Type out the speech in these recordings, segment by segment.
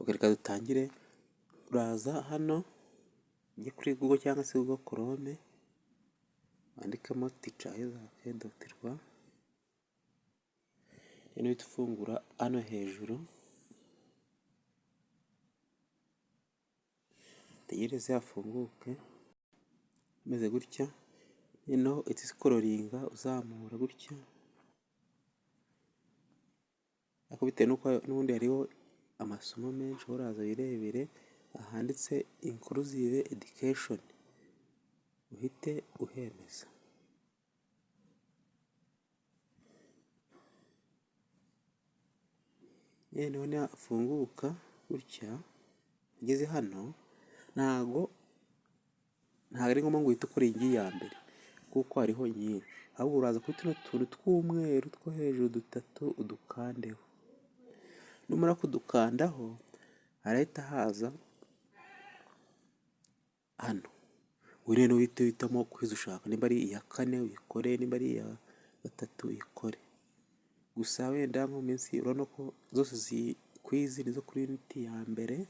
Reka dutangire. Uraza hano ujye kuri Google cyangwa se Google Chrome, wandikamo teacher-isaac.rw, uhita ufungura hano hejuru, utegereze hafunguke ameze gutya. Noneho uhita usikororinga uzamura gutya, ariko bitewe n'uko n'ubundi hariho amasomo menshi, uraza wirebere ahanditse inclusive education, uhite uhemeza. Noneho nafunguka gutya, ugeze hano ntago ari ngombwa ngo uhite ukora iyi ya mbere kuko hariho nyinshi, ahubwo uraza kuri tuno tuntu tw'umweru two hejuru dutatu udukandeho. Numara kudukandaho harahita haza hano, rero uhite uhitamo kwiza ushaka, nimba ari iya kane uyikore, nimba ari iya gatatu uyikore. Gusa wenda mu minsi urabona ko zose kwizi nizo kuri uniti ya mbere.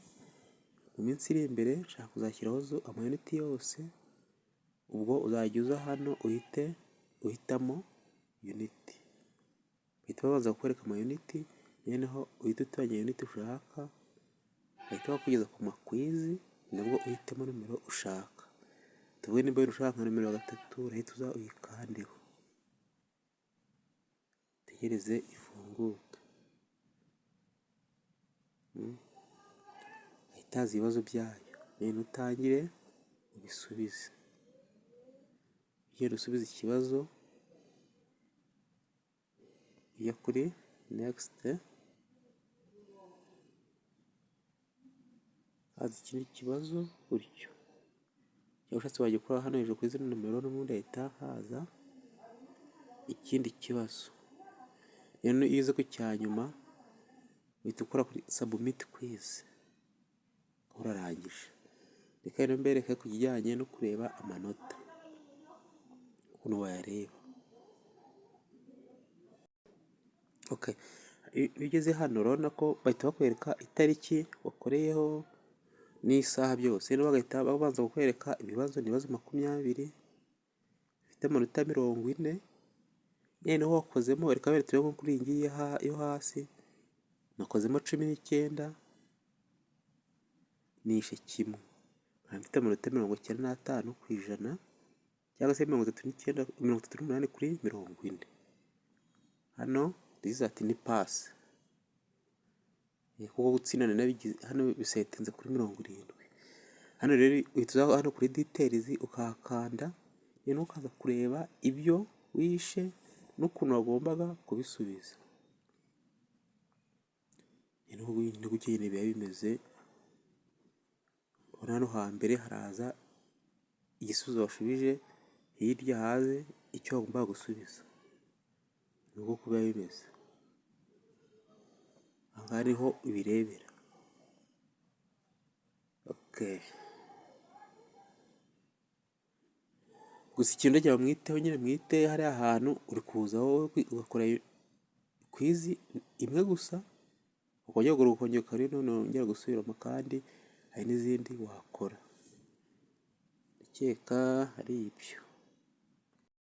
Mu minsi iri imbere nshaka kuzashyiraho amayuniti yose, ubwo uzajya uza hano uhitamo uniti, bahita babanza kukwereka amayuniti, noneho uhita utoranya uniti ushaka, bahita bakugeza ku makwizi, nabwo uhitamo nomero ushaka. Tuvuge nimba ushaka nka nomero 3, urahita uza uyikandeho, tegereze ifunguke. Ahita haza ibibazo byayo, rero utangire ubisubize. Ugenda usubiza ikibazo, ujya kuri next, haza ikindi kibazo gutyo. Iyo ushatse wajya ukora hano hejuru kuri zino nomero, n'ubundi ahita haza ikindi kibazo. Rero iyo uze ku cya nyuma uhita ukora kuri submit quiz, urarangije. Reka rero mbereke ku kijyanye no kureba amanota ukuntu wayareba. Okay, iyo ugeze hano urabona ko bahita bakwereka itariki wakoreyeho n'isaha byose, rero bagahita babanza kukwereka ibibazo. Ni ibibazo 20 bifite amanota 40. Noneho wakozemo, reka wenda turebe kuri iyi ngiyi yo hasi, nakozemo 19 nishe kimwe, mfite amanota 95 ku ijana, cyangwa se 38 kuri 40. Hano result ni pass, kuko gutsinda hano bisetinze kuri 70. Hano rero uhita uza hano kuri details ukahakanda, noneho ukaza kureba ibyo wishe n'ukuntu wagombaga kubisubiza. Noneho ni gutya nyine biba bimeze. Hano hambere haraza igisubizo washubije, hirya haze icyo wagombaga gusubiza. Ni uko biba bimeze. Aha hariho ibirebera. Okay. Gusa ikintu ndagira mwiteho nyine, mwite hariya ahantu uri kuza wowe ugakora kwizi imwe gusa, ukongera ukongera gusubiramo, kandi hari n'izindi wakora. Ndakeka ari ibyo.